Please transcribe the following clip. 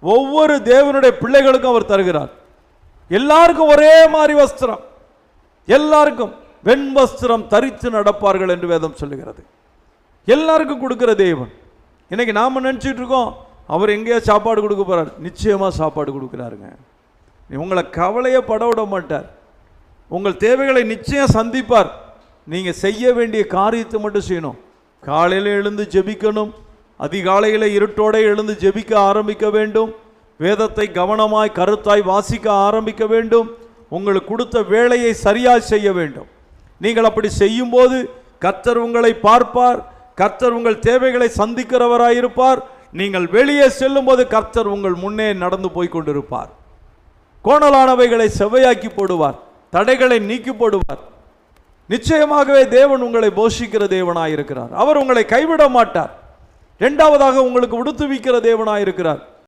ஒவ்வொரு தேவனுடைய பிள்ளைகளுக்கும் அவர் தருகிறார். எல்லாருக்கும் ஒரே மாதிரி வஸ்திரம், எல்லாருக்கும் வெண் வஸ்திரம் தரித்து நடப்பார்கள் என்று வேதம் சொல்லுகிறது. எல்லாருக்கும் கொடுக்கிற தேவன். இன்னைக்கு நாம நினைச்சிட்டு இருக்கோம் அவர் எங்கேயா சாப்பாடு கொடுக்க போறார். நிச்சயமா சாப்பாடு கொடுக்கிறாருங்க. உங்களை கவலையை பட விட மாட்டார். உங்கள் தேவைகளை நிச்சயம் சந்திப்பார். நீங்க செய்ய வேண்டிய காரியத்தை மட்டும் செய்யணும். காலையில் எழுந்து ஜெபிக்கணும். அதிகாலையில் இருட்டோட எழுந்து ஜெபிக்க ஆரம்பிக்க வேண்டும். வேதத்தை கவனமாய் கருத்தாய் வாசிக்க ஆரம்பிக்க வேண்டும். உங்களுக்கு கொடுத்த வேலையை சரியாய் செய்ய வேண்டும். நீங்கள் அப்படி செய்யும் போது கர்த்தர் உங்களை பார்ப்பார். கர்த்தர் உங்கள் தேவைகளை சந்திக்கிறவராயிருப்பார். நீங்கள் வெளியே செல்லும் போது கர்த்தர் உங்கள் முன்னே நடந்து போய் கொண்டிருப்பார். கோணலானவைகளை செவ்வையாக்கி போடுவார். தடைகளை நீக்கி போடுவார். நிச்சயமாகவே தேவன் உங்களை போஷிக்கிற தேவனாயிருக்கிறார். அவர் உங்களை கைவிட மாட்டார். இரண்டாவதாக உங்களுக்கு உடுத்துவிக்கிற தேவனாயிருக்கிறார்.